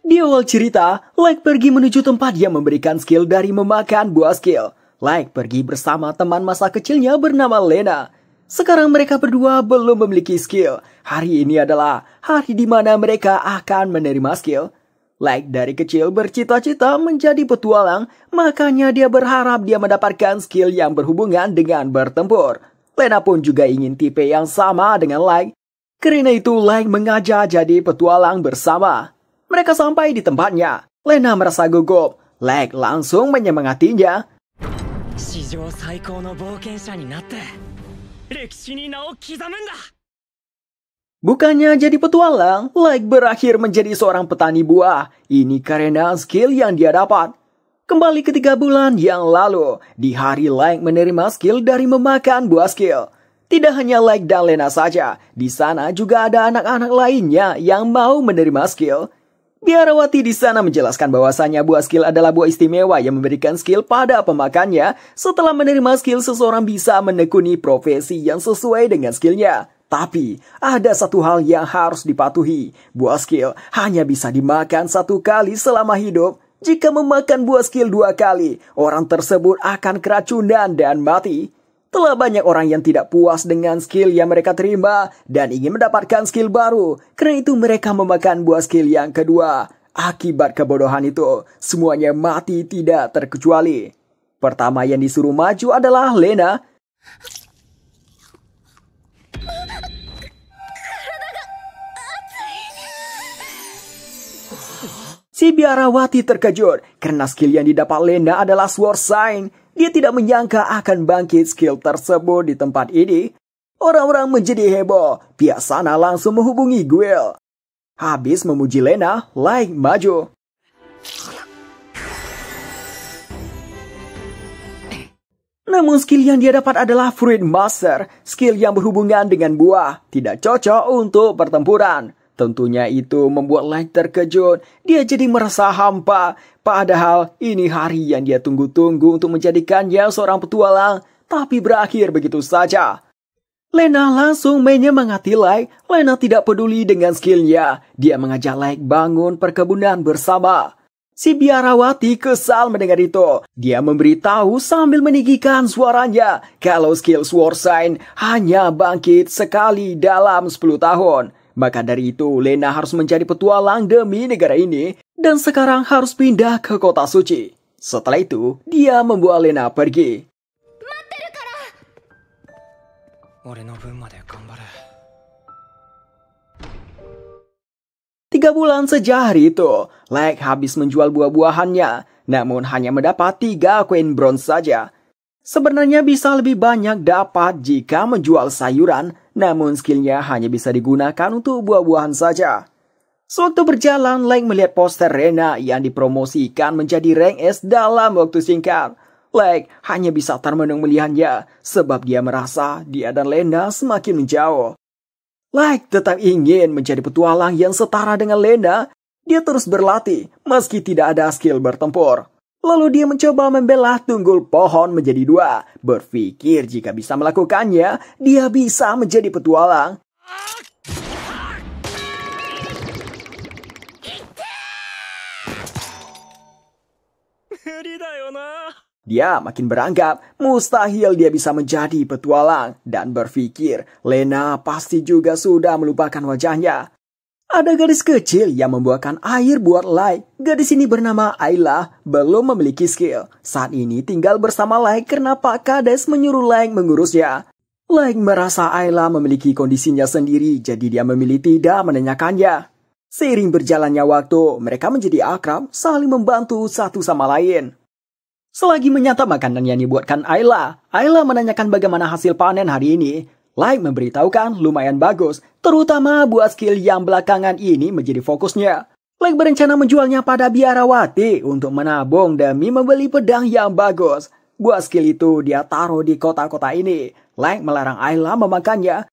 Di awal cerita, Like pergi menuju tempat yang memberikan skill dari memakan buah skill. Like pergi bersama teman masa kecilnya bernama Lena. Sekarang mereka berdua belum memiliki skill. Hari ini adalah hari di mana mereka akan menerima skill. Like dari kecil bercita-cita menjadi petualang, makanya dia berharap dia mendapatkan skill yang berhubungan dengan bertempur. Lena pun juga ingin tipe yang sama dengan Like. Karena itu Like mengajak jadi petualang bersama. Mereka sampai di tempatnya. Lena merasa gugup. Like langsung menyemangatinya. Bukannya jadi petualang, Like berakhir menjadi seorang petani buah. Ini karena skill yang dia dapat. Kembali ke 3 bulan yang lalu, di hari Like menerima skill dari memakan buah skill. Tidak hanya Like dan Lena saja, di sana juga ada anak-anak lainnya yang mau menerima skill. Biarawati di sana menjelaskan bahwasanya buah skill adalah buah istimewa yang memberikan skill pada pemakannya. Setelah menerima skill, seseorang bisa menekuni profesi yang sesuai dengan skillnya. Tapi, ada satu hal yang harus dipatuhi. Buah skill hanya bisa dimakan 1 kali selama hidup. Jika memakan buah skill 2 kali, orang tersebut akan keracunan dan mati. Telah banyak orang yang tidak puas dengan skill yang mereka terima dan ingin mendapatkan skill baru. Karena itu mereka memakan buah skill yang kedua. Akibat kebodohan itu, semuanya mati tidak terkecuali. Pertama yang disuruh maju adalah Lena. Si biarawati terkejut karena skill yang didapat Lena adalah Sword Sign. Dia tidak menyangka akan bangkit skill tersebut di tempat ini. Orang-orang menjadi heboh. Pihak sana langsung menghubungi Guel. Habis memuji Lena, Like maju. Namun skill yang dia dapat adalah Fruit Master. Skill yang berhubungan dengan buah. Tidak cocok untuk pertempuran. Tentunya itu membuat Like terkejut. Dia jadi merasa hampa. Padahal ini hari yang dia tunggu-tunggu untuk menjadikannya seorang petualang. Tapi berakhir begitu saja. Lena langsung menyemangati Like. Lena tidak peduli dengan skillnya. Dia mengajak Like bangun perkebunan bersama. Si biarawati kesal mendengar itu. Dia memberitahu sambil meninggikan suaranya. Kalau skill Sword Sign hanya bangkit sekali dalam 10 tahun. Maka dari itu, Lena harus menjadi petualang demi negara ini dan sekarang harus pindah ke kota suci. Setelah itu, dia membawa Lena pergi. 3 bulan sejak hari itu, Like habis menjual buah-buahannya, namun hanya mendapat 3 koin bronze saja. Sebenarnya bisa lebih banyak dapat jika menjual sayuran, namun skillnya hanya bisa digunakan untuk buah-buahan saja. Sewaktu berjalan, Like melihat poster Rena yang dipromosikan menjadi rank S dalam waktu singkat. Like hanya bisa termenung melihatnya, sebab dia merasa dia dan Lena semakin menjauh. Like tetap ingin menjadi petualang yang setara dengan Lena. Dia terus berlatih, meski tidak ada skill bertempur. Lalu dia mencoba membelah tunggul pohon menjadi 2. Berpikir jika bisa melakukannya, dia bisa menjadi petualang. Dia makin beranggap mustahil dia bisa menjadi petualang. Dan berpikir Lena pasti juga sudah melupakan wajahnya. Ada gadis kecil yang membuahkan air buat Like. Gadis ini bernama Ayla, belum memiliki skill. Saat ini tinggal bersama Like karena Pak Kades menyuruh Like mengurusnya. Like merasa Ayla memiliki kondisinya sendiri, jadi dia memilih tidak menanyakannya. Seiring berjalannya waktu, mereka menjadi akrab, saling membantu satu sama lain. Selagi menyantap makanan yang dibuatkan Ayla menanyakan bagaimana hasil panen hari ini. Like memberitahukan lumayan bagus, terutama buat skill yang belakangan ini menjadi fokusnya. Like berencana menjualnya pada biarawati untuk menabung demi membeli pedang yang bagus. Buat skill itu dia taruh di kota-kota ini. Like melarang Ayla memakannya.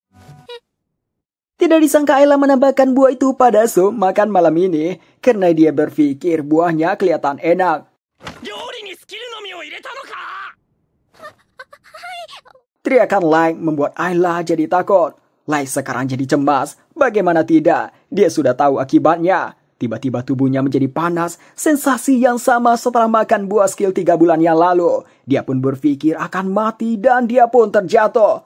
Tidak disangka Ayla menambahkan buah itu pada sup makan malam ini karena dia berpikir buahnya kelihatan enak. Teriakan Like membuat Ayla jadi takut. Like sekarang jadi cemas. Bagaimana tidak? Dia sudah tahu akibatnya. Tiba-tiba tubuhnya menjadi panas, sensasi yang sama setelah makan buah skill 3 bulan yang lalu. Dia pun berpikir akan mati dan dia pun terjatuh.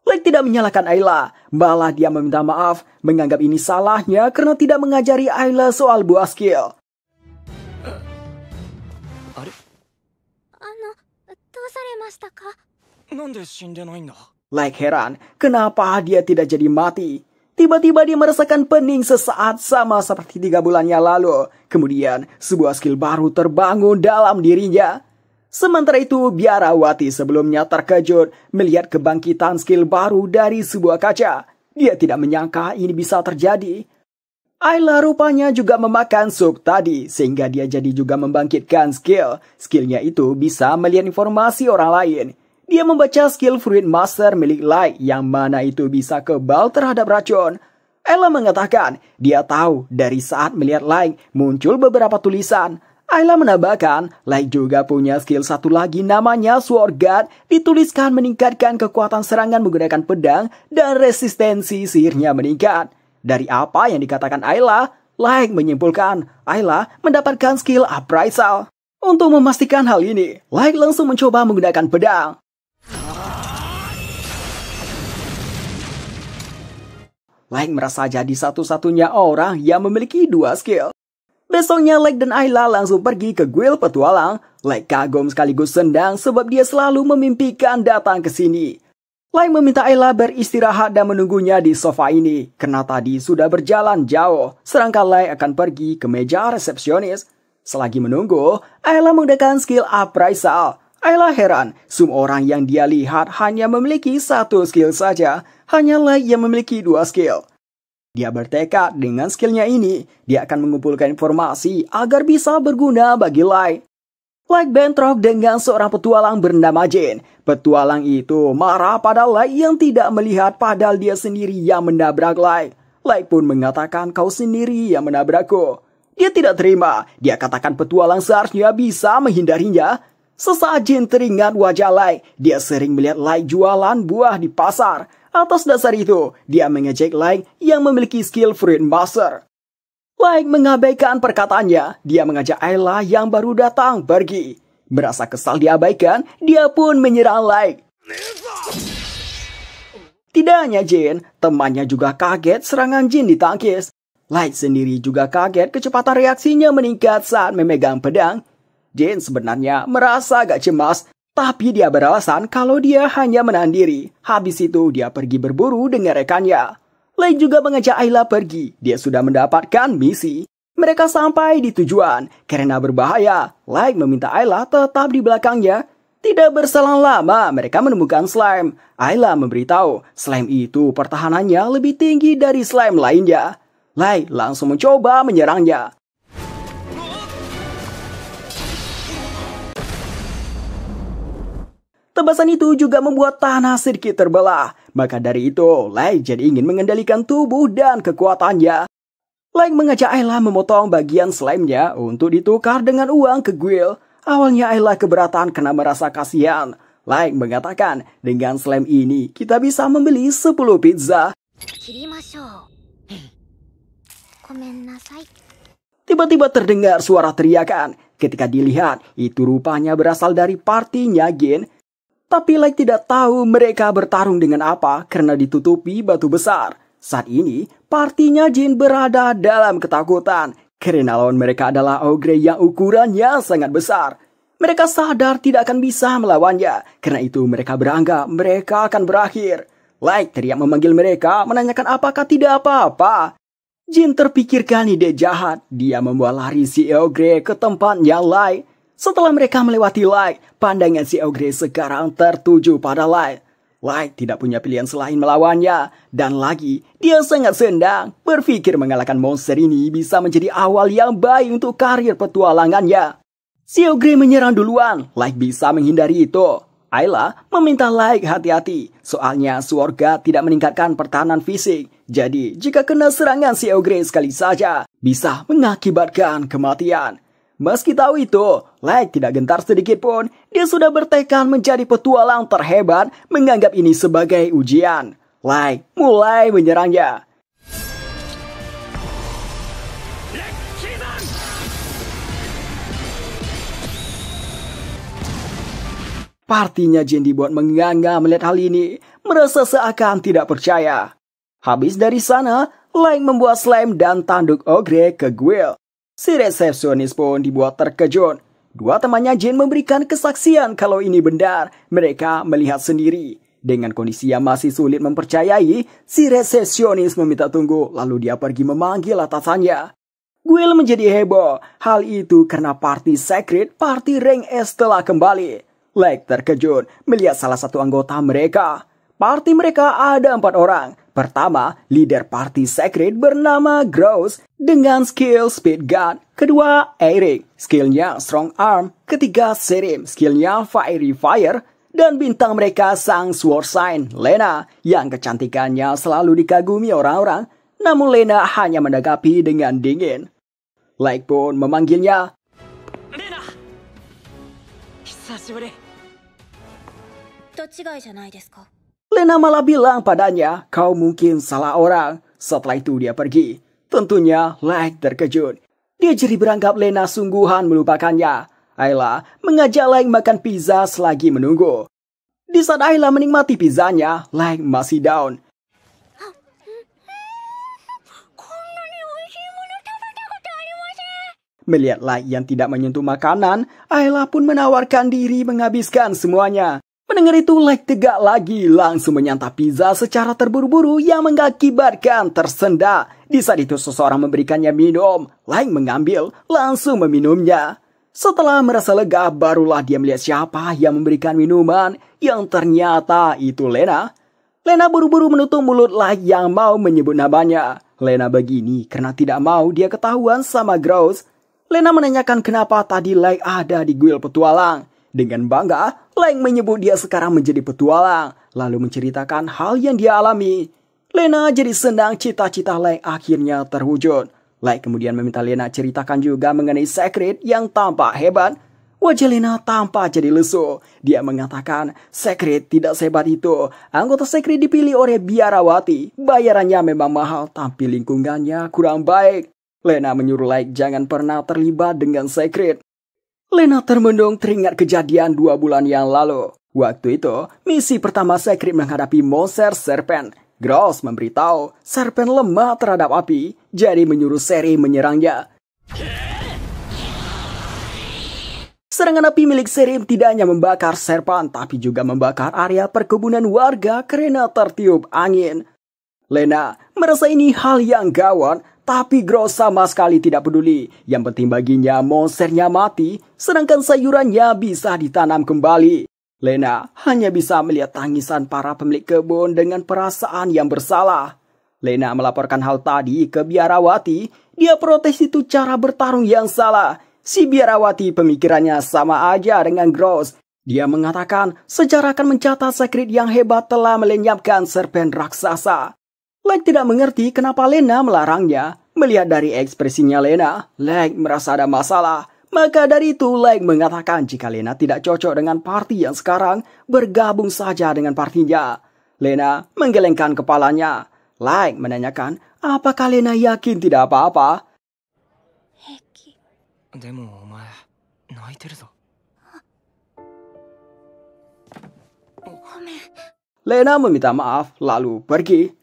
Light tidak menyalahkan Ayla, malah dia meminta maaf, menganggap ini salahnya karena tidak mengajari Ayla soal buah skill. Light heran, kenapa dia tidak jadi mati? Tiba-tiba dia merasakan pening sesaat sama seperti 3 bulan yang lalu. Kemudian, sebuah skill baru terbangun dalam dirinya. Sementara itu, biarawati sebelumnya terkejut melihat kebangkitan skill baru dari sebuah kaca. Dia tidak menyangka ini bisa terjadi. Ayla rupanya juga memakan sup tadi, sehingga dia jadi juga membangkitkan skill. Skillnya itu bisa melihat informasi orang lain. Dia membaca skill Fruit Master milik Light yang mana itu bisa kebal terhadap racun. Ayla mengatakan dia tahu dari saat melihat Light muncul beberapa tulisan. Ayla menambahkan Light juga punya skill satu lagi namanya Sword Guard, dituliskan meningkatkan kekuatan serangan menggunakan pedang dan resistensi sihirnya meningkat. Dari apa yang dikatakan Ayla, Light menyimpulkan Ayla mendapatkan skill Appraisal. Untuk memastikan hal ini, Light langsung mencoba menggunakan pedang. Light merasa jadi satu-satunya orang yang memiliki 2 skill. Besoknya Light dan Ayla langsung pergi ke guild petualang. Light kagum sekaligus senang sebab dia selalu memimpikan datang ke sini. Light meminta Ayla beristirahat dan menunggunya di sofa ini karena tadi sudah berjalan jauh. Sedangkan Light akan pergi ke meja resepsionis. Selagi menunggu, Ayla menggunakan skill Appraisal. Ayla heran, semua orang yang dia lihat hanya memiliki 1 skill saja. Hanya Light yang memiliki 2 skill. Dia bertekad dengan skillnya ini, dia akan mengumpulkan informasi agar bisa berguna bagi Light. Light bentrok dengan seorang petualang bernama Jin. Petualang itu marah pada Light yang tidak melihat padahal dia sendiri yang menabrak Light. Light pun mengatakan kau sendiri yang menabrakku. Dia tidak terima, dia katakan petualang seharusnya bisa menghindarinya. Sesaat Jin teringat wajah Light, dia sering melihat Light jualan buah di pasar. Atas dasar itu, dia mengejek Light yang memiliki skill Fruit Master. Light mengabaikan perkataannya, dia mengajak Ayla yang baru datang pergi. Merasa kesal diabaikan, dia pun menyerang Light. Tidak hanya Jin, temannya juga kaget serangan Jin ditangkis. Light sendiri juga kaget kecepatan reaksinya meningkat saat memegang pedang. Jin sebenarnya merasa agak cemas, tapi dia beralasan kalau dia hanya menahan diri. Habis itu dia pergi berburu dengan rekannya. Light juga mengajak Ayla pergi. Dia sudah mendapatkan misi. Mereka sampai di tujuan. Karena berbahaya, Light meminta Ayla tetap di belakangnya. Tidak berselang lama, mereka menemukan slime. Ayla memberitahu, slime itu pertahanannya lebih tinggi dari slime lainnya. Light langsung mencoba menyerangnya. Tebasan itu juga membuat tanah sedikit terbelah. Maka dari itu, Light jadi ingin mengendalikan tubuh dan kekuatannya. Light mengajak Ayla memotong bagian slime-nya untuk ditukar dengan uang ke guild. Awalnya Ayla keberatan karena merasa kasihan. Light mengatakan, dengan slime ini kita bisa membeli 10 pizza. Tiba-tiba terdengar suara teriakan. Ketika dilihat, itu rupanya berasal dari partinya Gin. Tapi Light tidak tahu mereka bertarung dengan apa karena ditutupi batu besar. Saat ini, partinya Jin berada dalam ketakutan karena lawan mereka adalah ogre yang ukurannya sangat besar. Mereka sadar tidak akan bisa melawannya, karena itu mereka beranggap mereka akan berakhir. Light teriak memanggil mereka, menanyakan apakah tidak apa-apa. Jin terpikirkan ide jahat, dia membawa lari si ogre ke tempatnya Light. Setelah mereka melewati Light, pandangan si ogre sekarang tertuju pada Light. Light tidak punya pilihan selain melawannya. Dan lagi, dia sangat senang berpikir mengalahkan monster ini bisa menjadi awal yang baik untuk karir petualangannya. Si ogre menyerang duluan, Light bisa menghindari itu. Ayla meminta Light hati-hati, soalnya Sword Guard tidak meningkatkan pertahanan fisik. Jadi, jika kena serangan si ogre sekali saja, bisa mengakibatkan kematian. Meski tahu itu, Light tidak gentar sedikit pun. Dia sudah bertekad menjadi petualang terhebat, menganggap ini sebagai ujian. Light mulai menyerangnya. Partinya Jin dibuat menganga melihat hal ini, merasa seakan tidak percaya. Habis dari sana, Light membuat slam dan tanduk Ogre ke Guile. Si resepsionis pun dibuat terkejut. Dua temannya Jin memberikan kesaksian kalau ini benar. Mereka melihat sendiri. Dengan kondisi yang masih sulit mempercayai, si resepsionis meminta tunggu, lalu dia pergi memanggil atasannya. Guile menjadi heboh. Hal itu karena party secret, party rank S telah kembali. Light terkejut melihat salah satu anggota mereka. Party mereka ada 4 orang. Pertama, leader party secret bernama Gross dengan skill Speed Gun. Kedua, Eric, skillnya Strong Arm. Ketiga, Serim, skillnya Fiery Fire. Dan bintang mereka sang Sword Sign, Lena, yang kecantikannya selalu dikagumi orang-orang. Namun Lena hanya menanggapi dengan dingin. Light pun memanggilnya. Lena! Lena malah bilang padanya, kau mungkin salah orang. Setelah itu dia pergi. Tentunya Light terkejut. Dia jadi beranggap Lena sungguhan melupakannya. Ayla mengajak Light makan pizza selagi menunggu. Di saat Ayla menikmati pizzanya, Light masih down. Melihat Light yang tidak menyentuh makanan, Ayla pun menawarkan diri menghabiskan semuanya. Mendengar itu, Light tegak lagi, langsung menyantap pizza secara terburu-buru yang mengakibatkan tersendak. Di saat itu seseorang memberikannya minum, Light mengambil, langsung meminumnya. Setelah merasa lega, barulah dia melihat siapa yang memberikan minuman, yang ternyata itu Lena. Lena buru-buru menutup mulut Light yang mau menyebut namanya. Lena begini karena tidak mau dia ketahuan sama Gross. Lena menanyakan kenapa tadi Light ada di Guile petualang. Dengan bangga, Light menyebut dia sekarang menjadi petualang, lalu menceritakan hal yang dia alami. Lena jadi senang cita-cita Light akhirnya terwujud. Light kemudian meminta Lena ceritakan juga mengenai Secret yang tampak hebat. Wajah Lena tampak jadi lesu. Dia mengatakan, Secret tidak sehebat itu. Anggota Secret dipilih oleh biarawati. Bayarannya memang mahal, tapi lingkungannya kurang baik. Lena menyuruh Light jangan pernah terlibat dengan Secret. Lena termenung teringat kejadian 2 bulan yang lalu. Waktu itu, misi pertama Secret menghadapi monster Serpent. Gross memberitahu Serpent lemah terhadap api, jadi menyuruh Seri menyerangnya. Serangan api milik Serim tidak hanya membakar Serpent, tapi juga membakar area perkebunan warga karena tertiup angin. Lena merasa ini hal yang gawat, tapi Gross sama sekali tidak peduli. Yang penting baginya monsternya mati, sedangkan sayurannya bisa ditanam kembali. Lena hanya bisa melihat tangisan para pemilik kebun dengan perasaan yang bersalah. Lena melaporkan hal tadi ke biarawati. Dia protes itu cara bertarung yang salah. Si biarawati pemikirannya sama aja dengan Gross. Dia mengatakan sejarah akan mencatat Secret yang hebat telah melenyapkan serpen raksasa. Light tidak mengerti kenapa Lena melarangnya. Melihat dari ekspresinya Lena, Light merasa ada masalah. Maka dari itu, Light mengatakan jika Lena tidak cocok dengan party yang sekarang, bergabung saja dengan partinya. Lena menggelengkan kepalanya. Light menanyakan, apakah Lena yakin tidak apa-apa? Lena meminta maaf, lalu pergi.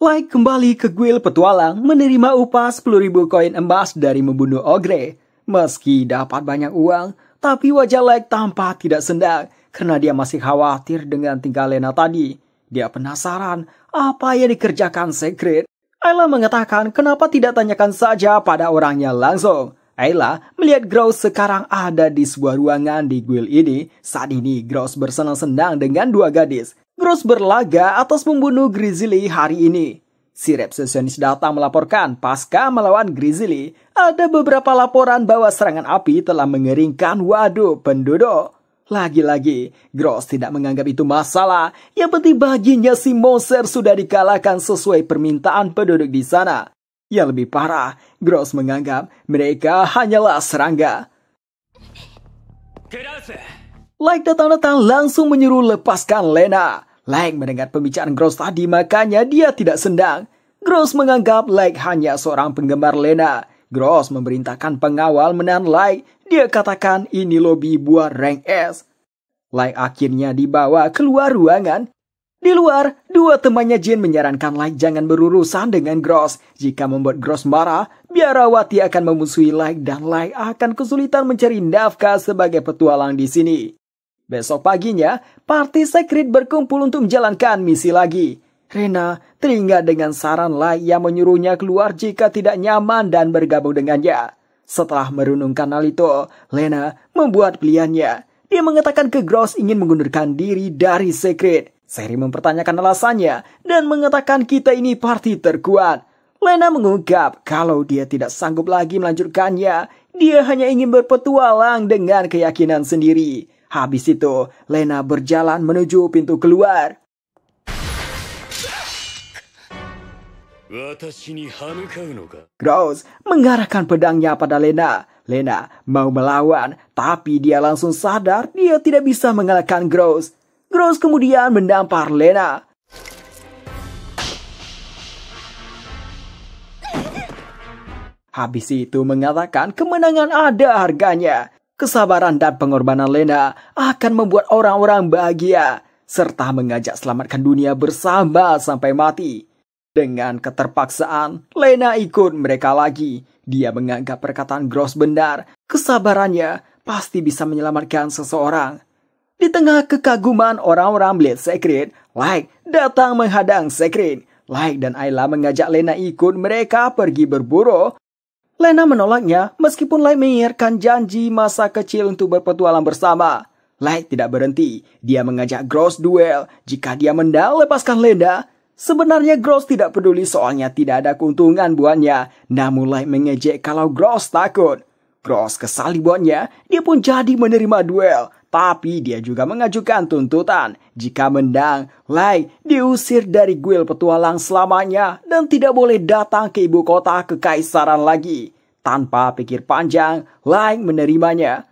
Light kembali ke Guile petualang, menerima upah 10.000 koin emas dari membunuh Ogre. Meski dapat banyak uang, tapi wajah Light tampak tidak senang karena dia masih khawatir dengan tingkah Lena tadi. Dia penasaran apa yang dikerjakan Secret. Ayla mengatakan kenapa tidak tanyakan saja pada orangnya langsung. Ayla melihat Gross sekarang ada di sebuah ruangan di Guile ini. Saat ini Gross bersenang-senang dengan 2 gadis. Gross berlaga atas membunuh Grizzly hari ini. Si resepsionis datang melaporkan pasca melawan Grizzly, ada beberapa laporan bahwa serangan api telah mengeringkan waduk penduduk. Lagi-lagi, Gross tidak menganggap itu masalah. Yang penting baginya si monster sudah dikalahkan sesuai permintaan penduduk di sana. Yang lebih parah, Gross menganggap mereka hanyalah serangga. Light datang-datang langsung menyuruh lepaskan Lena. Light mendengar pembicaraan Gross tadi, makanya dia tidak senang. Gross menganggap Light hanya seorang penggemar Lena. Gross memerintahkan pengawal menahan Light. Dia katakan ini lobi buat rank S. Light akhirnya dibawa keluar ruangan. Di luar, dua temannya Jin menyarankan Light jangan berurusan dengan Gross. Jika membuat Gross marah, biarawati akan memusuhi Light dan Light akan kesulitan mencari nafkah sebagai petualang di sini. Besok paginya, party secret berkumpul untuk menjalankan misi lagi. Rena teringat dengan saran Light yang menyuruhnya keluar jika tidak nyaman dan bergabung dengannya. Setelah merenungkan hal itu, Lena membuat pilihannya. Dia mengatakan ke Gross ingin mengundurkan diri dari secret. Seri mempertanyakan alasannya dan mengatakan kita ini party terkuat. Lena mengungkap kalau dia tidak sanggup lagi melanjutkannya. Dia hanya ingin berpetualang dengan keyakinan sendiri. Habis itu, Lena berjalan menuju pintu keluar. Gross mengarahkan pedangnya pada Lena. Lena mau melawan, tapi dia langsung sadar dia tidak bisa mengalahkan Gross. Gross kemudian mendampar Lena. Habis itu mengatakan kemenangan ada harganya. Kesabaran dan pengorbanan Lena akan membuat orang-orang bahagia, serta mengajak selamatkan dunia bersama sampai mati. Dengan keterpaksaan, Lena ikut mereka lagi. Dia menganggap perkataan Gross benar. Kesabarannya pasti bisa menyelamatkan seseorang. Di tengah kekaguman orang-orang Blade Secret, Light datang menghadang Secret. Light dan Ayla mengajak Lena ikut mereka pergi berburu. Lena menolaknya meskipun Light mengingatkan janji masa kecil untuk berpetualang bersama. Light tidak berhenti. Dia mengajak Gross duel. Jika dia menang, lepaskan Lena. Sebenarnya Gross tidak peduli soalnya tidak ada keuntungan buatnya. Namun Light mengejek kalau Gross takut. Gross kesal dibuatnya, dia pun jadi menerima duel. Tapi dia juga mengajukan tuntutan. Jika menang, Light diusir dari guild petualang selamanya dan tidak boleh datang ke ibu kota kekaisaran lagi. Tanpa pikir panjang, Light menerimanya.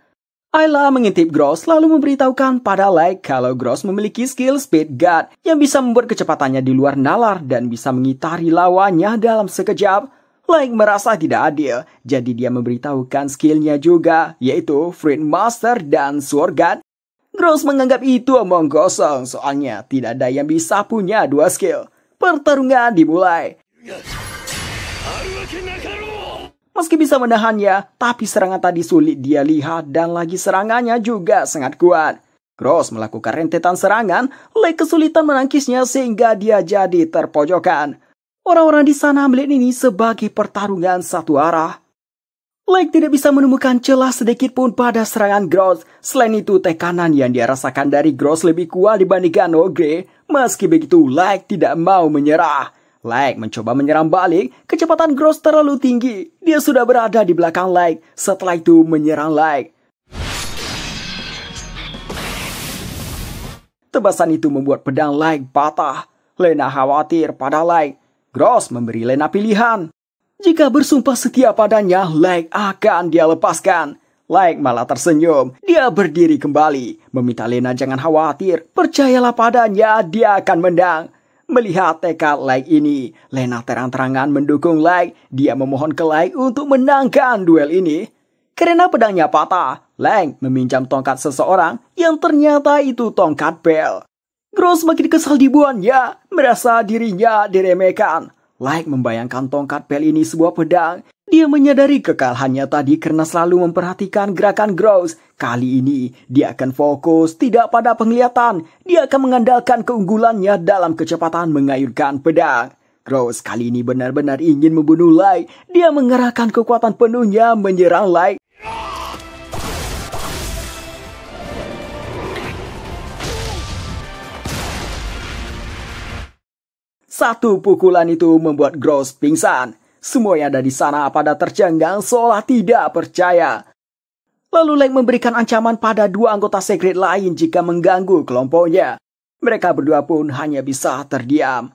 Ayla mengintip Gross lalu memberitahukan pada Light kalau Gross memiliki skill Speed Guard yang bisa membuat kecepatannya di luar nalar dan bisa mengitari lawannya dalam sekejap. Light merasa tidak adil, jadi dia memberitahukan skillnya juga, yaitu Fruit Master dan Sword Guard. Gross menganggap itu omong kosong, soalnya tidak ada yang bisa punya dua skill. Pertarungan dimulai. Meski bisa menahannya, tapi serangan tadi sulit dia lihat dan lagi serangannya juga sangat kuat. Gross melakukan rentetan serangan, Light kesulitan menangkisnya sehingga dia jadi terpojokan. Orang-orang di sana melihat ini sebagai pertarungan satu arah. Light tidak bisa menemukan celah sedikit pun pada serangan Gross. Selain itu, tekanan yang dia rasakan dari Gross lebih kuat dibandingkan Ogre. Meski begitu, Light tidak mau menyerah. Light mencoba menyerang balik, kecepatan Gross terlalu tinggi. Dia sudah berada di belakang Light. Setelah itu menyerang Light. Tebasan itu membuat pedang Light patah. Lena khawatir pada Light. Gross memberi Lena pilihan. Jika bersumpah setia padanya, Light akan dia lepaskan. Light malah tersenyum. Dia berdiri kembali, meminta Lena jangan khawatir. Percayalah padanya, dia akan menang. Melihat tekad Light ini, Lena terang-terangan mendukung Light. Dia memohon ke Light untuk menangkan duel ini. Karena pedangnya patah, Light meminjam tongkat seseorang yang ternyata itu tongkat Bell. Gross makin kesal dibuatnya, merasa dirinya diremehkan. Light membayangkan tongkat Bell ini sebuah pedang. Dia menyadari kekalahannya tadi karena selalu memperhatikan gerakan Gross. Kali ini, dia akan fokus tidak pada penglihatan. Dia akan mengandalkan keunggulannya dalam kecepatan mengayunkan pedang. Gross kali ini benar-benar ingin membunuh Light. Dia mengerahkan kekuatan penuhnya menyerang Light. Satu pukulan itu membuat Gross pingsan. Semua yang ada di sana pada tercengang seolah tidak percaya. Lalu Light memberikan ancaman pada dua anggota secret lain jika mengganggu kelompoknya. Mereka berdua pun hanya bisa terdiam.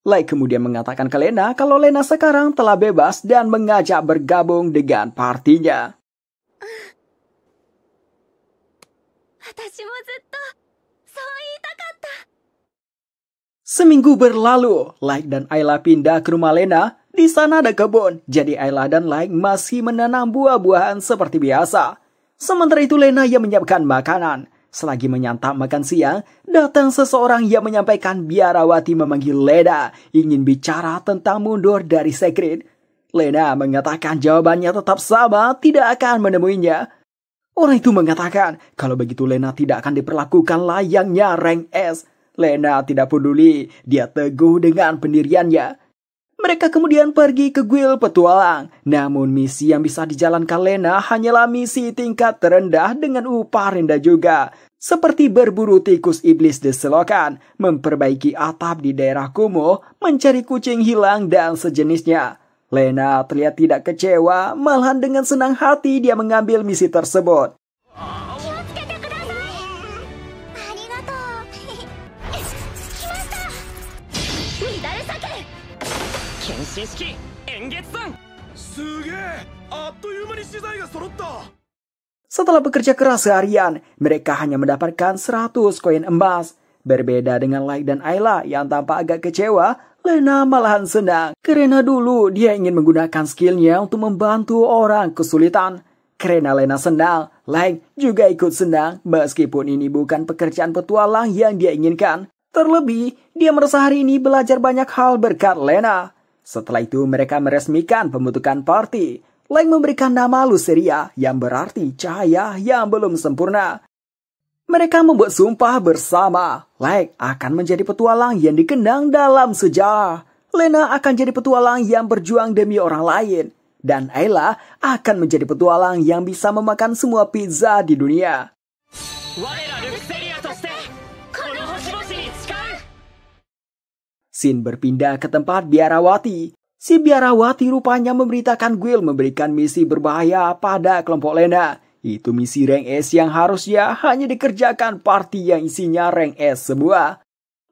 Light kemudian mengatakan ke Lena kalau Lena sekarang telah bebas dan mengajak bergabung dengan partinya. Seminggu berlalu, Light dan Ayla pindah ke rumah Lena. Di sana ada kebun, jadi Ayla dan Like masih menanam buah-buahan seperti biasa. Sementara itu Lena yang menyiapkan makanan. Selagi menyantap makan siang, datang seseorang yang menyampaikan biarawati memanggil Lena, ingin bicara tentang mundur dari Secret. Lena mengatakan jawabannya tetap sama, tidak akan menemuinya. Orang itu mengatakan kalau begitu Lena tidak akan diperlakukan layaknya rank S. Lena tidak peduli, dia teguh dengan pendiriannya. Mereka kemudian pergi ke guild petualang. Namun misi yang bisa dijalankan Lena hanyalah misi tingkat terendah dengan upah rendah juga. Seperti berburu tikus iblis di selokan, memperbaiki atap di daerah kumuh, mencari kucing hilang dan sejenisnya. Lena terlihat tidak kecewa, malahan dengan senang hati dia mengambil misi tersebut. Setelah bekerja keras seharian, mereka hanya mendapatkan 100 koin emas. Berbeda dengan Like dan Ayla yang tampak agak kecewa, Lena malahan senang. Karena dulu dia ingin menggunakan skillnya untuk membantu orang kesulitan. Karena Lena senang, Like juga ikut senang meskipun ini bukan pekerjaan petualang yang dia inginkan. Terlebih, dia merasa hari ini belajar banyak hal berkat Lena. Setelah itu mereka meresmikan pembentukan party. Like memberikan nama Luceria yang berarti cahaya yang belum sempurna. Mereka membuat sumpah bersama. Like akan menjadi petualang yang dikenang dalam sejarah. Lena akan jadi petualang yang berjuang demi orang lain. Dan Ayla akan menjadi petualang yang bisa memakan semua pizza di dunia. Scene berpindah ke tempat biarawati. Si biarawati rupanya memberitakan guild memberikan misi berbahaya pada kelompok Lena. Itu misi rank S yang harusnya hanya dikerjakan party yang isinya rank S semua.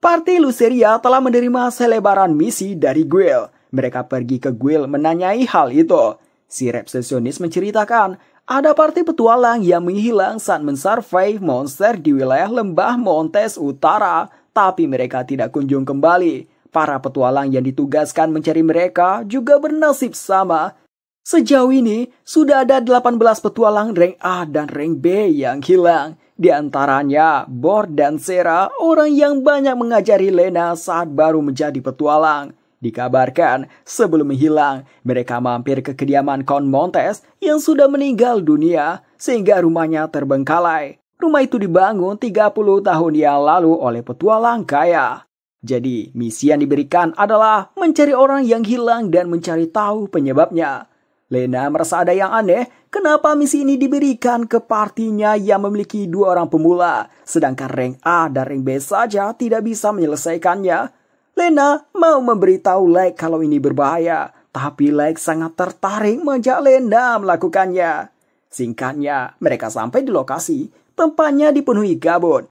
Party Luceria telah menerima selebaran misi dari guild. Mereka pergi ke guild menanyai hal itu. Si resepsionis menceritakan ada party petualang yang menghilang saat mensurvey monster di wilayah lembah Montes Utara. Tapi mereka tidak kunjung kembali. Para petualang yang ditugaskan mencari mereka juga bernasib sama. Sejauh ini, sudah ada 18 petualang rank A dan rank B yang hilang. Di antaranya, Bord dan Sarah, orang yang banyak mengajari Lena saat baru menjadi petualang. Dikabarkan, sebelum menghilang, mereka mampir ke kediaman Count Montes yang sudah meninggal dunia, sehingga rumahnya terbengkalai. Rumah itu dibangun 30 tahun yang lalu oleh petualang kaya. Jadi, misi yang diberikan adalah mencari orang yang hilang dan mencari tahu penyebabnya. Lena merasa ada yang aneh, kenapa misi ini diberikan ke partinya yang memiliki 2 orang pemula, sedangkan rank A dan rank B saja tidak bisa menyelesaikannya. Lena mau memberitahu Like kalau ini berbahaya, tapi Like sangat tertarik mengajak Lena melakukannya. Singkatnya, mereka sampai di lokasi, tempatnya dipenuhi kabut.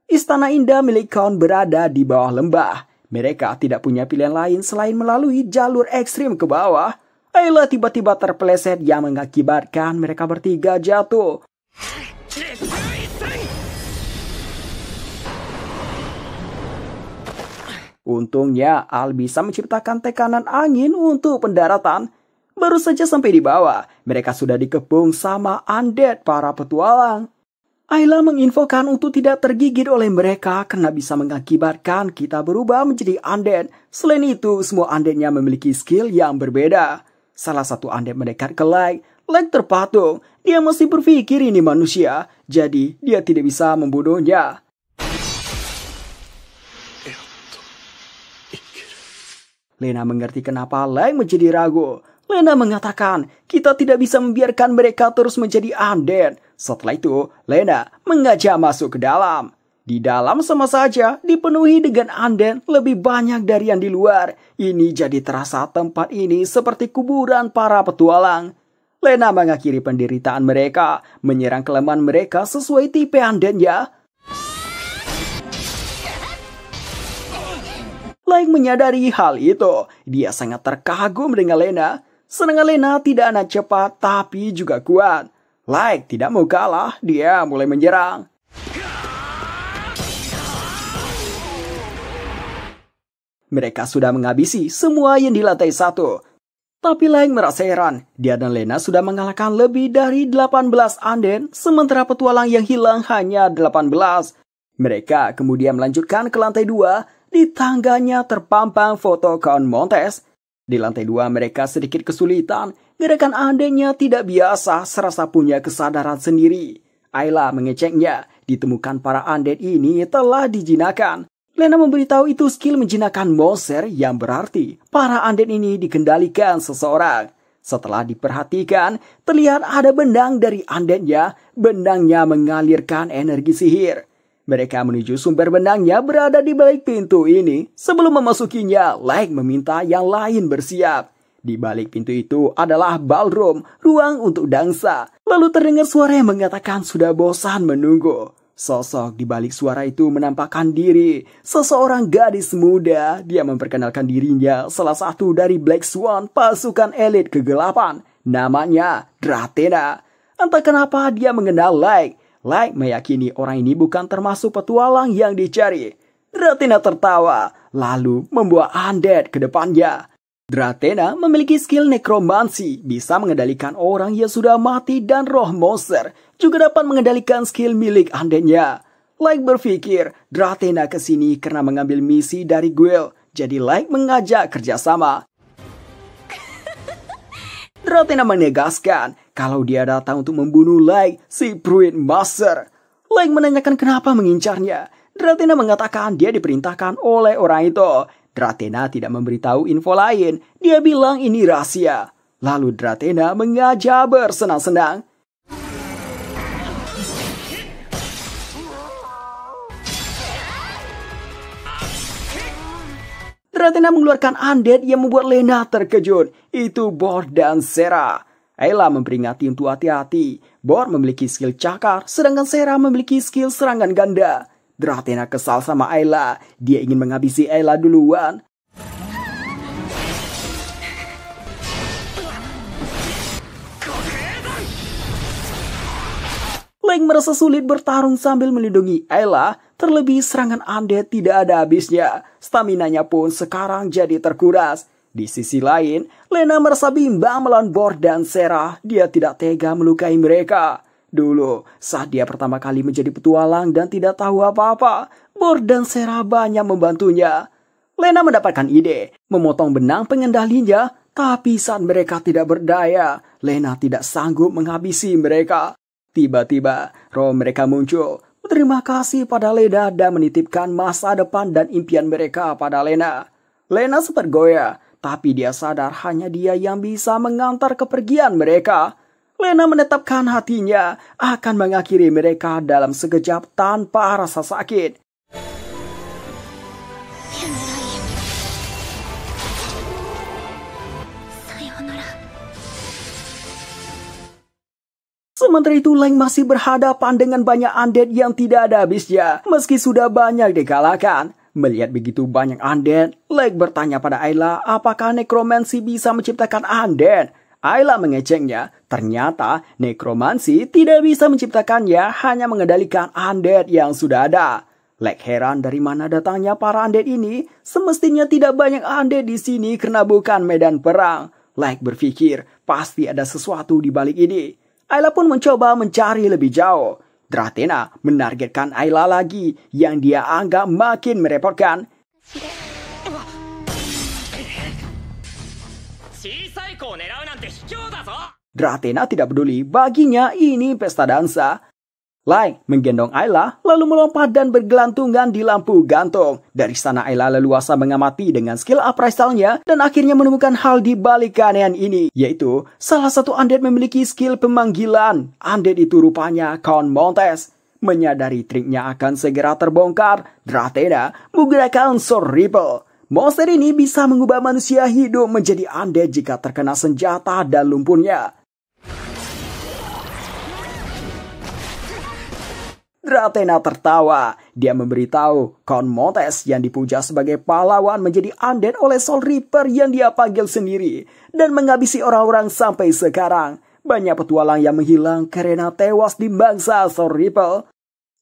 Istana indah milik Count berada di bawah lembah. Mereka tidak punya pilihan lain selain melalui jalur ekstrim ke bawah. Ayla tiba-tiba terpeleset yang mengakibatkan mereka bertiga jatuh. Untungnya Al bisa menciptakan tekanan angin untuk pendaratan. Baru saja sampai di bawah, mereka sudah dikepung sama undead para petualang. Ayla menginfokan untuk tidak tergigit oleh mereka karena bisa mengakibatkan kita berubah menjadi undead. Selain itu, semua undeadnya memiliki skill yang berbeda. Salah satu undead mendekat ke Like. Like terpatung. Dia masih berpikir ini manusia, jadi dia tidak bisa membunuhnya. Lena mengerti kenapa Like menjadi ragu. Lena mengatakan, kita tidak bisa membiarkan mereka terus menjadi undead. Setelah itu, Lena mengajak masuk ke dalam. Di dalam sama saja dipenuhi dengan undead lebih banyak dari yang di luar. Ini jadi terasa tempat ini seperti kuburan para petualang. Lena mengakhiri penderitaan mereka, menyerang kelemahan mereka sesuai tipe undeadnya. Like menyadari hal itu, dia sangat terkagum dengan Lena. Serangan Lena tidak hanya cepat tapi juga kuat. Like tidak mau kalah, dia mulai menyerang. Mereka sudah menghabisi semua yang di lantai 1. Tapi Lang merasa heran, dia dan Lena sudah mengalahkan lebih dari 18 undead, sementara petualang yang hilang hanya 18. Mereka kemudian melanjutkan ke lantai 2, di tangganya terpampang foto Count Montes. Di lantai 2 mereka sedikit kesulitan, gerakan undeadnya tidak biasa, serasa punya kesadaran sendiri. Ayla mengeceknya, ditemukan para undead ini telah dijinakan. Lena memberitahu itu skill menjinakkan monster yang berarti para undead ini dikendalikan seseorang. Setelah diperhatikan, terlihat ada benang dari undeadnya. Benangnya mengalirkan energi sihir. Mereka menuju sumber benangnya berada di balik pintu ini. Sebelum memasukinya, Lang meminta yang lain bersiap. Di balik pintu itu adalah ballroom, ruang untuk dansa. Lalu terdengar suara yang mengatakan sudah bosan menunggu. Sosok di balik suara itu menampakkan diri. Seseorang gadis muda. Dia memperkenalkan dirinya salah satu dari Black Swan, pasukan elit kegelapan. Namanya Drathena. Entah kenapa dia mengenal Lang. Lang meyakini orang ini bukan termasuk petualang yang dicari. Drathena tertawa, lalu membawa undead ke depannya. Drathena memiliki skill nekromansi, bisa mengendalikan orang yang sudah mati dan roh monster, juga dapat mengendalikan skill milik undeadnya. Lang berpikir, Drathena kesini karena mengambil misi dari Guild, jadi Lang mengajak kerjasama. Drathena menegaskan kalau dia datang untuk membunuh Lang, si Pruit Master. Lang menanyakan kenapa mengincarnya. Drathena mengatakan dia diperintahkan oleh orang itu. Drathena tidak memberitahu info lain. Dia bilang ini rahasia. Lalu Drathena mengajak bersenang-senang. Drathena mengeluarkan undead yang membuat Lena terkejut. Itu Bor dan Sera. Ayla memperingati untuk hati-hati. Bor memiliki skill cakar, sedangkan Sera memiliki skill serangan ganda. Drathena kesal sama Ayla. Dia ingin menghabisi Ayla duluan. Lang merasa sulit bertarung sambil melindungi Ayla. Terlebih serangan undead tidak ada habisnya. Staminanya pun sekarang jadi terkuras. Di sisi lain, Lena merasa bimbang melawan Bor dan Sera. Dia tidak tega melukai mereka. Dulu, saat dia pertama kali menjadi petualang dan tidak tahu apa-apa, Bor dan Sera banyak membantunya. Lena mendapatkan ide, memotong benang pengendalinya, tapi saat mereka tidak berdaya, Lena tidak sanggup menghabisi mereka. Tiba-tiba, roh mereka muncul, berterima kasih pada Lena dan menitipkan masa depan dan impian mereka pada Lena. Lena sempat goyah, tapi dia sadar hanya dia yang bisa mengantar kepergian mereka. Lena menetapkan hatinya akan mengakhiri mereka dalam sekejap tanpa rasa sakit. Sementara itu Lang masih berhadapan dengan banyak undead yang tidak ada habisnya, meski sudah banyak dikalahkan. Melihat begitu banyak undead, Lang bertanya pada Ayla apakah nekromansi bisa menciptakan undead. Ayla mengeceknya, ternyata nekromansi tidak bisa menciptakannya, hanya mengendalikan undead yang sudah ada. Lang heran dari mana datangnya para undead ini, semestinya tidak banyak undead di sini karena bukan medan perang. Lang berpikir, pasti ada sesuatu di balik ini. Ayla pun mencoba mencari lebih jauh. Drathena menargetkan Ayla lagi, yang dia anggap makin merepotkan. Drathena tidak peduli, baginya ini pesta dansa. Lang menggendong Ayla, lalu melompat dan bergelantungan di lampu gantung. Dari sana Ayla leluasa mengamati dengan skill appraisalnya dan akhirnya menemukan hal di balik keanehan ini, yaitu salah satu undead memiliki skill pemanggilan. Undead itu rupanya Count Montes. Menyadari triknya akan segera terbongkar, Drathena menggunakan Sword Ripple. Monster ini bisa mengubah manusia hidup menjadi undead jika terkena senjata dan lumpurnya. Drathena tertawa. Dia memberitahu Count Montes yang dipuja sebagai pahlawan menjadi undead oleh Soul Reaper yang dia panggil sendiri dan menghabisi orang-orang sampai sekarang. Banyak petualang yang menghilang karena tewas di bangsa Soul Reaper.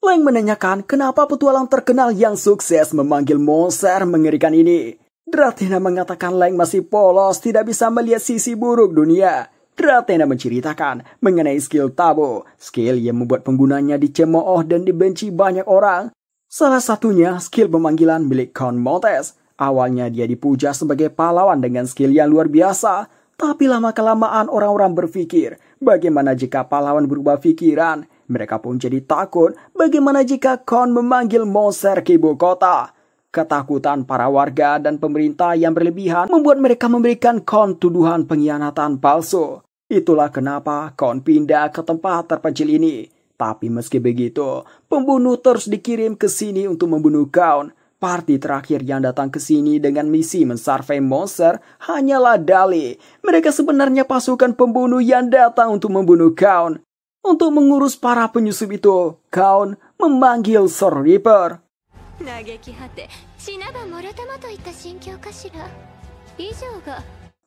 Lang menanyakan kenapa petualang terkenal yang sukses memanggil monster mengerikan ini. Drathena mengatakan Lang masih polos, tidak bisa melihat sisi buruk dunia. Drathena menceritakan mengenai skill Tabo, skill yang membuat penggunanya dicemooh dan dibenci banyak orang. Salah satunya skill pemanggilan milik Count Montes. Awalnya dia dipuja sebagai pahlawan dengan skill yang luar biasa, tapi lama-kelamaan orang-orang berpikir, bagaimana jika pahlawan berubah pikiran? Mereka pun jadi takut, bagaimana jika Count memanggil monster ke ibu kota? Ketakutan para warga dan pemerintah yang berlebihan membuat mereka memberikan Count tuduhan pengkhianatan palsu. Itulah kenapa Count pindah ke tempat terpencil ini. Tapi meski begitu, pembunuh terus dikirim ke sini untuk membunuh Count. Parti terakhir yang datang ke sini dengan misi mensurvey monster hanyalah Dali. Mereka sebenarnya pasukan pembunuh yang datang untuk membunuh Count. Untuk mengurus para penyusup itu, Count memanggil Sword Reaper.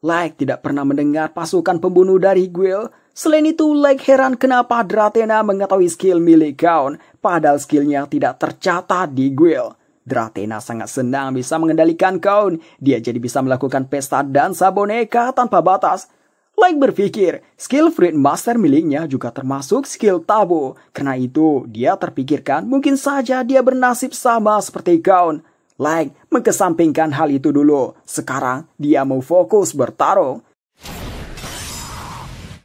Like tidak pernah mendengar pasukan pembunuh dari Guild. Selain itu, Like heran kenapa Drathena mengetahui skill milik Count, padahal skillnya tidak tercatat di Guild. Drathena sangat senang bisa mengendalikan Count. Dia jadi bisa melakukan pesta dansa boneka tanpa batas. Like berpikir, skill Fruit Master miliknya juga termasuk skill Tabo. Karena itu, dia terpikirkan mungkin saja dia bernasib sama seperti Count. Like mengesampingkan hal itu dulu. Sekarang, dia mau fokus bertarung.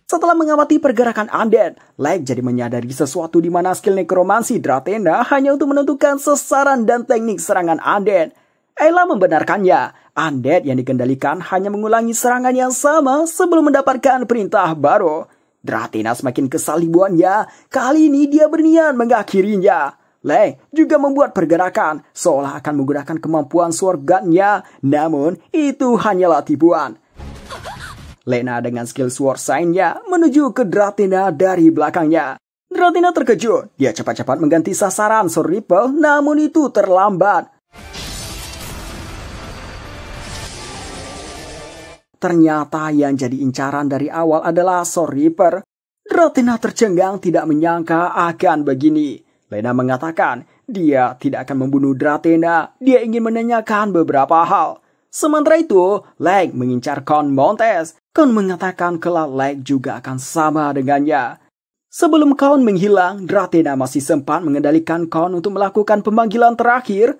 Setelah mengamati pergerakan undead, Like jadi menyadari sesuatu di mana skill nekromansi Drathena hanya untuk menentukan sasaran dan teknik serangan undead. Ayla membenarkannya. Undead yang dikendalikan hanya mengulangi serangan yang sama sebelum mendapatkan perintah baru. Drathena semakin kesal dibuatnya. Kali ini dia berniat mengakhirinya. Lei juga membuat pergerakan seolah akan menggunakan kemampuan Sword God-nya. Namun itu hanyalah tipuan. Lena dengan skill Sword Sign-nya menuju ke Drathena dari belakangnya. Drathena terkejut. Dia cepat-cepat mengganti sasaran Sword Ripple, namun itu terlambat. Ternyata yang jadi incaran dari awal adalah Sword Reaper. Drathena tercengang tidak menyangka akan begini. Lena mengatakan dia tidak akan membunuh Drathena. Dia ingin menanyakan beberapa hal. Sementara itu, Like mengincar Count Montes. Count mengatakan kalau Like juga akan sama dengannya. Sebelum Count menghilang, Drathena masih sempat mengendalikan Count untuk melakukan pemanggilan terakhir.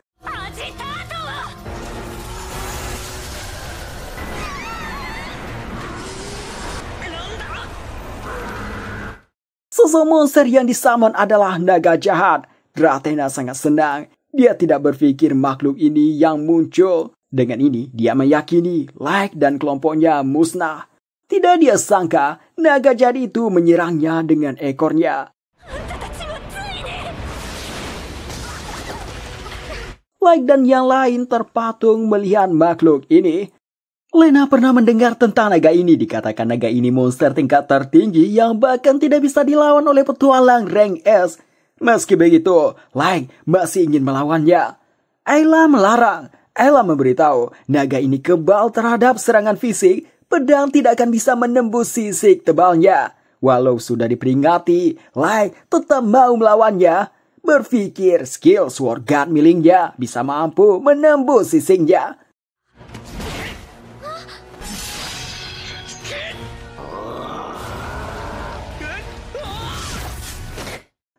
Sosok monster yang disummon adalah naga jahat. Drathena sangat senang. Dia tidak berpikir makhluk ini yang muncul. Dengan ini, dia meyakini Like dan kelompoknya musnah. Tidak dia sangka, naga jahat itu menyerangnya dengan ekornya. Like dan yang lain terpatung melihat makhluk ini. Lena pernah mendengar tentang naga ini. Dikatakan naga ini monster tingkat tertinggi yang bahkan tidak bisa dilawan oleh petualang rank S. Meski begitu, Like masih ingin melawannya. Ayla melarang. Ayla memberitahu naga ini kebal terhadap serangan fisik. Pedang tidak akan bisa menembus sisik tebalnya. Walau sudah diperingati, Like tetap mau melawannya. Berpikir skill Sword God miliknya bisa mampu menembus sisiknya.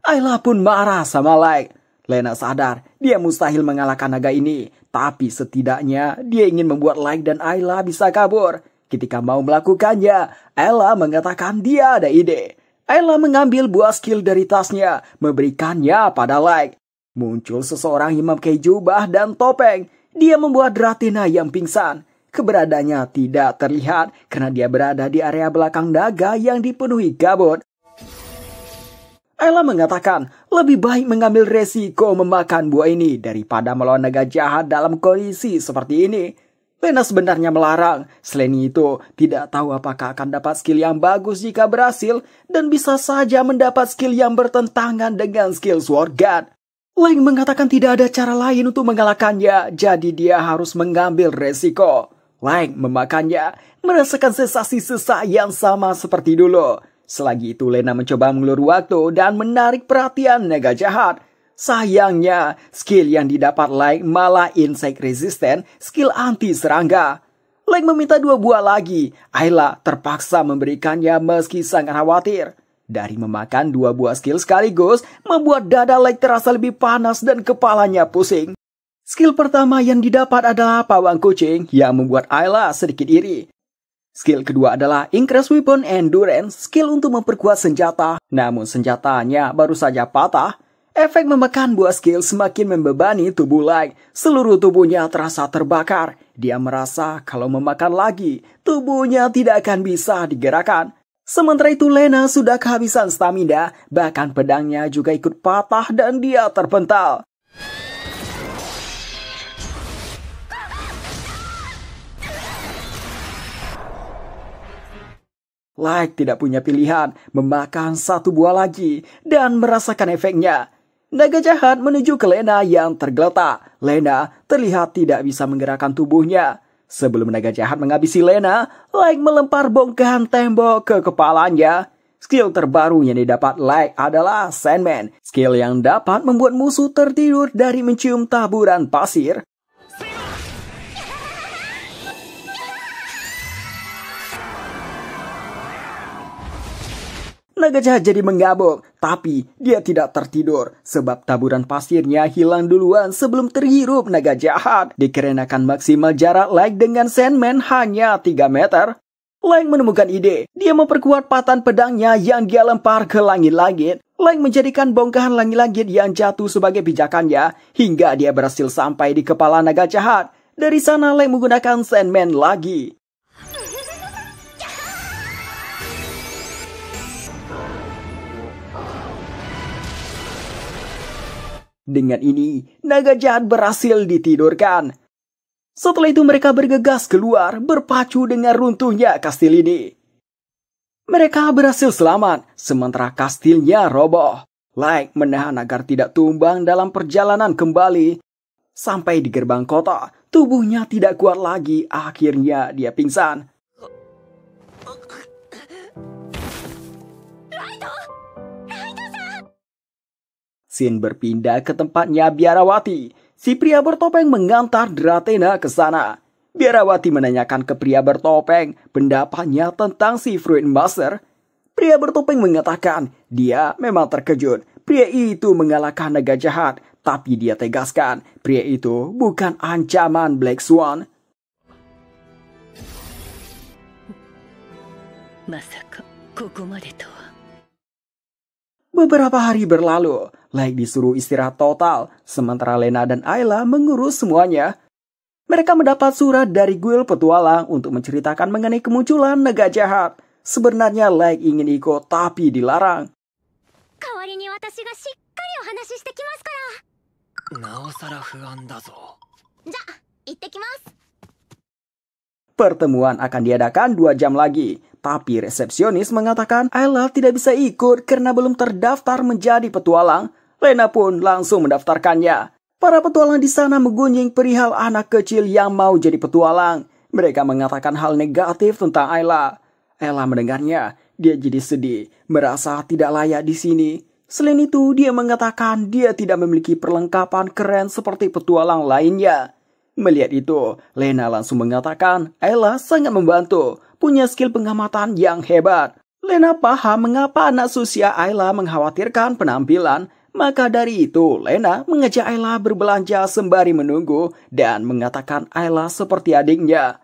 Ayla pun marah sama Like. Lena sadar dia mustahil mengalahkan naga ini. Tapi setidaknya dia ingin membuat Like dan Ayla bisa kabur. Ketika mau melakukannya, Ayla mengatakan dia ada ide. Ayla mengambil buah skill dari tasnya, memberikannya pada Like. Muncul seseorang yang memakai jubah dan topeng. Dia membuat Drathena yang pingsan. Keberadaannya tidak terlihat karena dia berada di area belakang naga yang dipenuhi kabut. Ayla mengatakan lebih baik mengambil resiko memakan buah ini daripada melawan naga jahat dalam kondisi seperti ini. Lena sebenarnya melarang. Selain itu, tidak tahu apakah akan dapat skill yang bagus jika berhasil dan bisa saja mendapat skill yang bertentangan dengan skill Sword God. Lang mengatakan tidak ada cara lain untuk mengalahkannya, jadi dia harus mengambil resiko. Lang memakannya, merasakan sensasi sesak yang sama seperti dulu. Selagi itu Lena mencoba mengulur waktu dan menarik perhatian naga jahat. Sayangnya, skill yang didapat Like malah insect resistant, skill anti serangga. Like meminta 2 buah lagi. Ayla terpaksa memberikannya meski sangat khawatir. Dari memakan 2 buah skill sekaligus, membuat dada Like terasa lebih panas dan kepalanya pusing. Skill pertama yang didapat adalah pawang kucing yang membuat Ayla sedikit iri. Skill kedua adalah Increase Weapon Endurance, skill untuk memperkuat senjata. Namun senjatanya baru saja patah. Efek memakan buah skill semakin membebani tubuh Like. Seluruh tubuhnya terasa terbakar. Dia merasa kalau memakan lagi, tubuhnya tidak akan bisa digerakkan. Sementara itu Lena sudah kehabisan stamina, bahkan pedangnya juga ikut patah dan dia terpental. Like tidak punya pilihan, memakan 1 buah lagi dan merasakan efeknya. Naga jahat menuju ke Lena yang tergeletak. Lena terlihat tidak bisa menggerakkan tubuhnya. Sebelum naga jahat menghabisi Lena, Like melempar bongkahan tembok ke kepalanya. Skill terbaru yang didapat Like adalah Sandman. Skill yang dapat membuat musuh tertidur dari mencium taburan pasir. Naga jahat jadi menggabung, tapi dia tidak tertidur sebab taburan pasirnya hilang duluan sebelum terhirup naga jahat. Dikarenakan maksimal jarak Like dengan Sandman hanya 3 meter. Like menemukan ide, dia memperkuat patan pedangnya yang dia lempar ke langit-langit. Like menjadikan bongkahan langit-langit yang jatuh sebagai pijakannya hingga dia berhasil sampai di kepala naga jahat. Dari sana Like menggunakan Sandman lagi. Dengan ini, naga jahat berhasil ditidurkan. Setelah itu mereka bergegas keluar, berpacu dengan runtuhnya kastil ini. Mereka berhasil selamat, sementara kastilnya roboh. Like menahan agar tidak tumbang dalam perjalanan kembali. Sampai di gerbang kota, tubuhnya tidak kuat lagi, akhirnya dia pingsan. Scene berpindah ke tempatnya Biarawati. Si pria bertopeng mengantar Dratena ke sana. Biarawati menanyakan ke pria bertopeng pendapatnya tentang si Fruit Master. Pria bertopeng mengatakan dia memang terkejut. Pria itu mengalahkan naga jahat, tapi dia tegaskan pria itu bukan ancaman Black Swan. Beberapa hari berlalu, Like disuruh istirahat total, sementara Lena dan Ayla mengurus semuanya. Mereka mendapat surat dari guild petualang untuk menceritakan mengenai kemunculan naga jahat. Sebenarnya Like ingin ikut, tapi dilarang. Pertemuan akan diadakan 2 jam lagi. Tapi resepsionis mengatakan Ayla tidak bisa ikut karena belum terdaftar menjadi petualang. Lena pun langsung mendaftarkannya. Para petualang di sana menggunjing perihal anak kecil yang mau jadi petualang. Mereka mengatakan hal negatif tentang Ayla. Ayla mendengarnya, dia jadi sedih, merasa tidak layak di sini. Selain itu, dia mengatakan dia tidak memiliki perlengkapan keren seperti petualang lainnya. Melihat itu, Lena langsung mengatakan Ayla sangat membantu, punya skill pengamatan yang hebat. Lena paham mengapa anak usia Ayla mengkhawatirkan penampilan. Maka dari itu, Lena mengajak Ayla berbelanja sembari menunggu dan mengatakan Ayla seperti adiknya.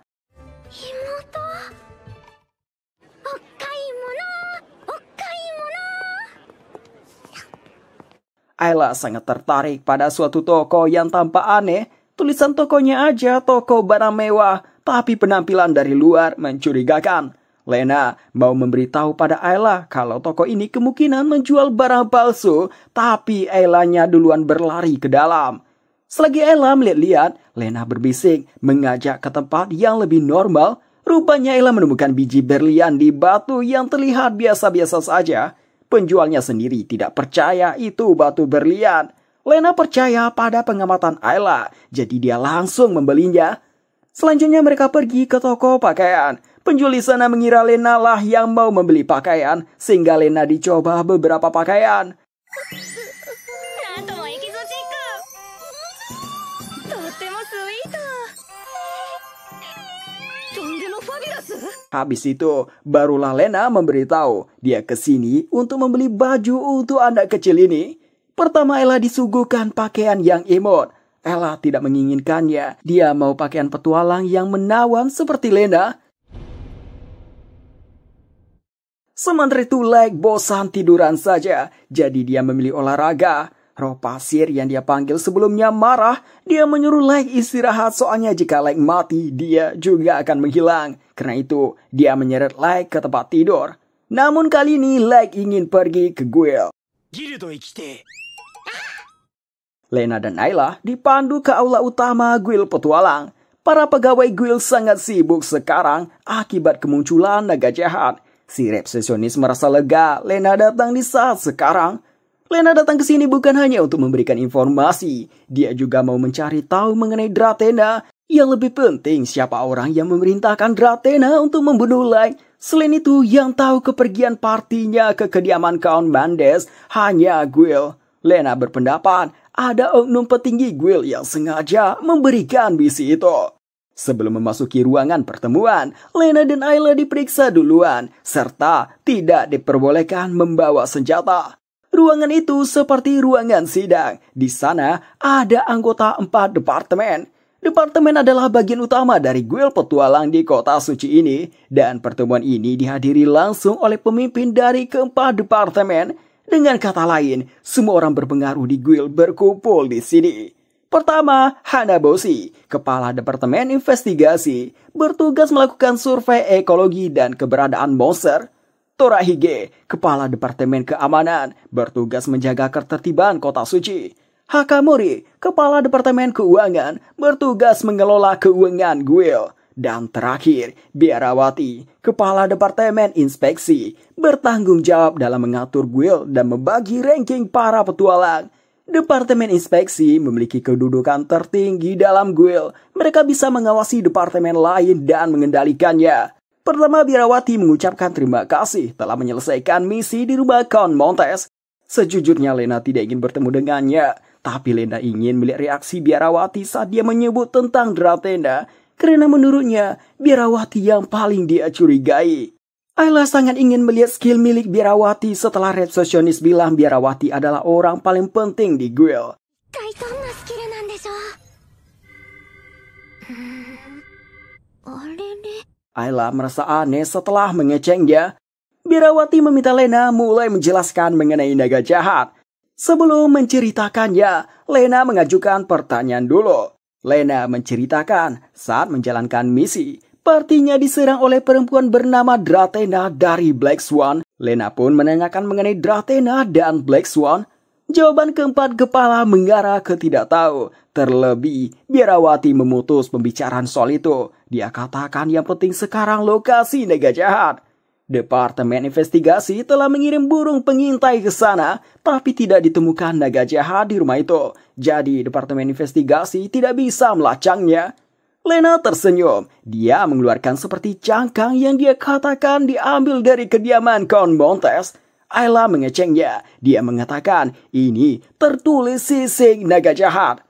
Ayla sangat tertarik pada suatu toko yang tampak aneh. Tulisan tokonya aja toko barang mewah, tapi penampilan dari luar mencurigakan. Lena mau memberitahu pada Ayla kalau toko ini kemungkinan menjual barang palsu, tapi Aylanya duluan berlari ke dalam. Selagi Ayla melihat-lihat, Lena berbisik mengajak ke tempat yang lebih normal. Rupanya Ayla menemukan biji berlian di batu yang terlihat biasa-biasa saja. Penjualnya sendiri tidak percaya itu batu berlian. Lena percaya pada pengamatan Ayla, jadi dia langsung membelinya. Selanjutnya mereka pergi ke toko pakaian. Penjual di sana mengira Lena lah yang mau membeli pakaian, sehingga Lena dicoba beberapa pakaian. Habis itu, barulah Lena memberitahu dia ke sini untuk membeli baju untuk anak kecil ini. Pertama Ella disuguhkan pakaian yang imut. Ella tidak menginginkannya. Dia mau pakaian petualang yang menawan seperti Lena. Sementara itu Lake bosan tiduran saja, jadi dia memilih olahraga. Roh pasir yang dia panggil sebelumnya marah. Dia menyuruh Lake istirahat soalnya jika Lake mati, dia juga akan menghilang. Karena itu, dia menyeret Lake ke tempat tidur. Namun kali ini Lake ingin pergi ke guild. Lena dan Ayla dipandu ke aula utama guild petualang. Para pegawai guild sangat sibuk sekarang akibat kemunculan naga jahat. Si resepsionis merasa lega Lena datang di saat sekarang. Lena datang ke sini bukan hanya untuk memberikan informasi. Dia juga mau mencari tahu mengenai Dratena. Yang lebih penting siapa orang yang memerintahkan Dratena untuk membunuh Lake. Selain itu yang tahu kepergian partinya ke kediaman Count Mendes hanya guild. Lena berpendapat ada oknum petinggi guild yang sengaja memberikan misi itu. Sebelum memasuki ruangan pertemuan, Lena dan Ayla diperiksa duluan, serta tidak diperbolehkan membawa senjata. Ruangan itu seperti ruangan sidang. Di sana ada anggota 4 departemen. Departemen adalah bagian utama dari guild petualang di kota suci ini, dan pertemuan ini dihadiri langsung oleh pemimpin dari keempat departemen. Dengan kata lain, semua orang berpengaruh di guild berkumpul di sini. Pertama, Hanaboshi, Kepala Departemen Investigasi, bertugas melakukan survei ekologi dan keberadaan monster. Torahige, Kepala Departemen Keamanan, bertugas menjaga ketertiban kota suci. Hakamori, Kepala Departemen Keuangan, bertugas mengelola keuangan guild. Dan terakhir, Biarawati, Kepala Departemen Inspeksi, bertanggung jawab dalam mengatur guild dan membagi ranking para petualang. Departemen Inspeksi memiliki kedudukan tertinggi dalam guild. Mereka bisa mengawasi departemen lain dan mengendalikannya. Pertama, Biarawati mengucapkan terima kasih telah menyelesaikan misi di rumah Count Montes. Sejujurnya Lena tidak ingin bertemu dengannya, tapi Lena ingin melihat reaksi Biarawati saat dia menyebut tentang Dratena, karena menurutnya Biarawati yang paling dia curigai. Ayla sangat ingin melihat skill milik Biarawati setelah resepsionis bilang Biarawati adalah orang paling penting di guild. Ayla merasa aneh setelah mengecengnya. Biarawati meminta Lena mulai menjelaskan mengenai naga jahat. Sebelum menceritakannya, Lena mengajukan pertanyaan dulu. Lena menceritakan saat menjalankan misi, partinya diserang oleh perempuan bernama Dratena dari Black Swan. Lena pun menanyakan mengenai Dratena dan Black Swan. Jawaban keempat kepala mengarah ke tidak tahu. Terlebih, Biarawati memutus pembicaraan soal itu. Dia katakan yang penting sekarang lokasi naga jahat. Departemen Investigasi telah mengirim burung pengintai ke sana, tapi tidak ditemukan naga jahat di rumah itu. Jadi, Departemen Investigasi tidak bisa melacaknya. Lena tersenyum. Dia mengeluarkan seperti cangkang yang dia katakan diambil dari kediaman Count Montes. Ayla mengecengnya. Dia mengatakan, ini tertulis sisik naga jahat.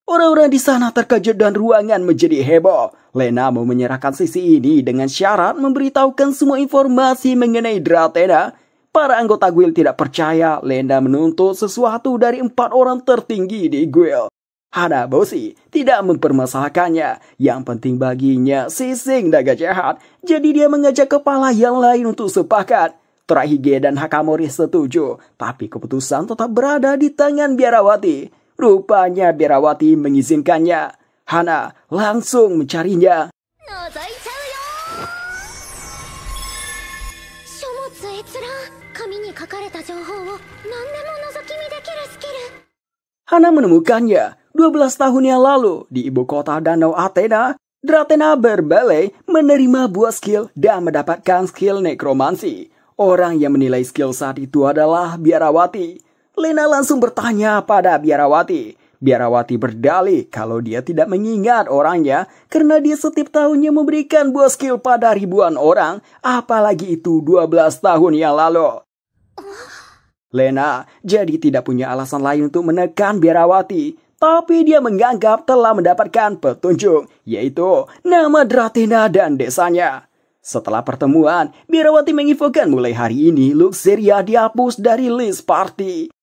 Orang-orang di sana terkejut dan ruangan menjadi heboh. Lena mau menyerahkan sisi ini dengan syarat memberitahukan semua informasi mengenai Dratena. Para anggota guild tidak percaya Lena menuntut sesuatu dari 4 orang tertinggi di guild. Hanaboshi tidak mempermasalahkannya. Yang penting baginya sising naga jahat. Jadi dia mengajak kepala yang lain untuk sepakat. Torahige dan Hakamori setuju. Tapi keputusan tetap berada di tangan Biarawati. Rupanya Biarawati mengizinkannya. Hana langsung mencarinya. Hana menemukannya 12 tahun yang lalu di ibu kota Danau Athena. Dratena berbalik menerima buah skill dan mendapatkan skill nekromansi. Orang yang menilai skill saat itu adalah Biarawati. Lena langsung bertanya pada Biarawati. Biarawati berdalih kalau dia tidak mengingat orangnya karena dia setiap tahunnya memberikan buah skill pada ribuan orang, apalagi itu 12 tahun yang lalu. Lena jadi tidak punya alasan lain untuk menekan Biarawati. Tapi dia menganggap telah mendapatkan petunjuk, yaitu nama Dratena dan desanya. Setelah pertemuan, Biarawati menginfokan mulai hari ini Luxeria dihapus dari list party.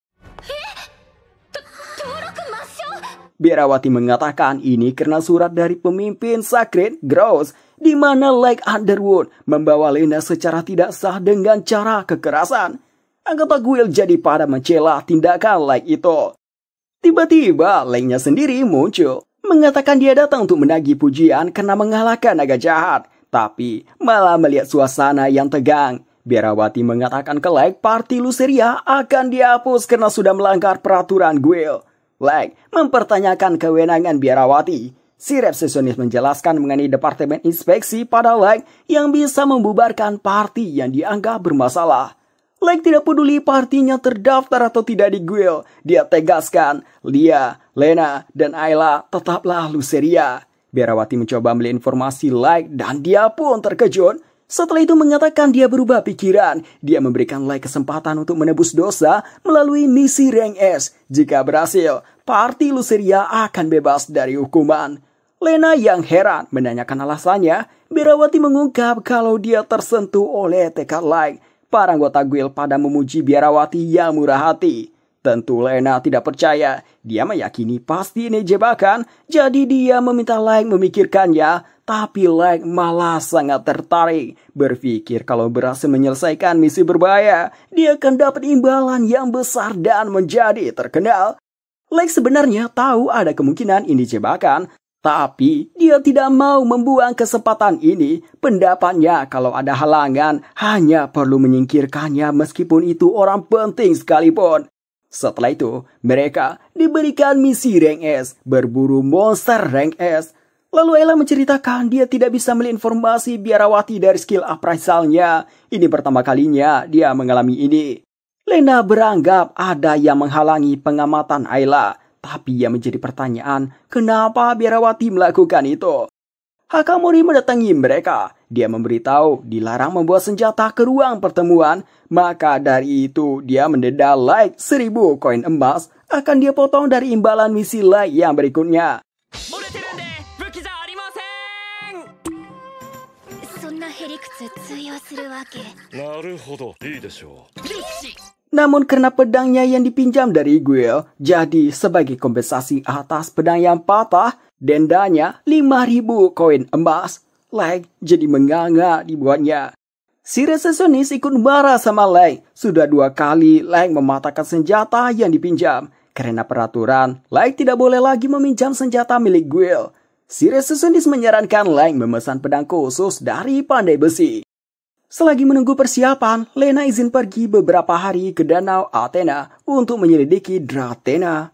Biarawati mengatakan ini karena surat dari pemimpin Sacred Grouse di mana Lake Underwood membawa Lena secara tidak sah dengan cara kekerasan. Anggota Guild jadi pada mencela tindakan Lake itu. Tiba-tiba Lake-nya sendiri muncul, mengatakan dia datang untuk menagih pujian karena mengalahkan naga jahat, tapi malah melihat suasana yang tegang. Biarawati mengatakan ke Lake party Luceria akan dihapus karena sudah melanggar peraturan Guild. Lake mempertanyakan kewenangan Biarawati. Si resepsionis menjelaskan mengenai departemen inspeksi pada Lake yang bisa membubarkan party yang dianggap bermasalah. Lake tidak peduli partinya terdaftar atau tidak di Guild. Dia tegaskan, Lia, Lena, dan Ayla tetaplah Luceria. Biarawati mencoba melihat informasi Lake dan dia pun terkejut. Setelah itu mengatakan dia berubah pikiran. Dia memberikan Lake kesempatan untuk menebus dosa melalui misi rank S. Jika berhasil, party Luceria akan bebas dari hukuman. Lena yang heran menanyakan alasannya. Biarawati mengungkap kalau dia tersentuh oleh tekad Lake. Para anggota Guild pada memuji Biarawati yang murah hati. Tentu Lena tidak percaya. Dia meyakini pasti ini jebakan. Jadi dia meminta Lake memikirkannya. Tapi Lake malah sangat tertarik. Berpikir kalau berhasil menyelesaikan misi berbahaya, dia akan dapat imbalan yang besar dan menjadi terkenal. Lake sebenarnya tahu ada kemungkinan ini jebakan. Tapi dia tidak mau membuang kesempatan ini. Pendapatnya kalau ada halangan hanya perlu menyingkirkannya meskipun itu orang penting sekalipun. Setelah itu, mereka diberikan misi rank S, berburu monster rank S. Lalu Ella menceritakan dia tidak bisa melihat informasi Biarawati dari skill appraisalnya. Ini pertama kalinya dia mengalami ini. Lena beranggap ada yang menghalangi pengamatan Ayla. Tapi yang menjadi pertanyaan, kenapa Biarawati melakukan itu? Hakamori mendatangi mereka. Dia memberitahu dilarang membawa senjata ke ruang pertemuan. Maka dari itu dia mendenda Lake 1000 koin emas akan dia potong dari imbalan misi Lake yang berikutnya. Namun karena pedangnya yang dipinjam dari Guild, jadi sebagai kompensasi atas pedang yang patah, dendanya 5.000 koin emas. Lake jadi menganga dibuatnya. Si resepsionis ikut marah sama Lake. Sudah 2 kali Lake mematahkan senjata yang dipinjam. Karena peraturan, Lake tidak boleh lagi meminjam senjata milik Guild. Si resepsionis menyarankan Lake memesan pedang khusus dari Pandai Besi. Selagi menunggu persiapan, Lena izin pergi beberapa hari ke Danau Athena untuk menyelidiki Dratena.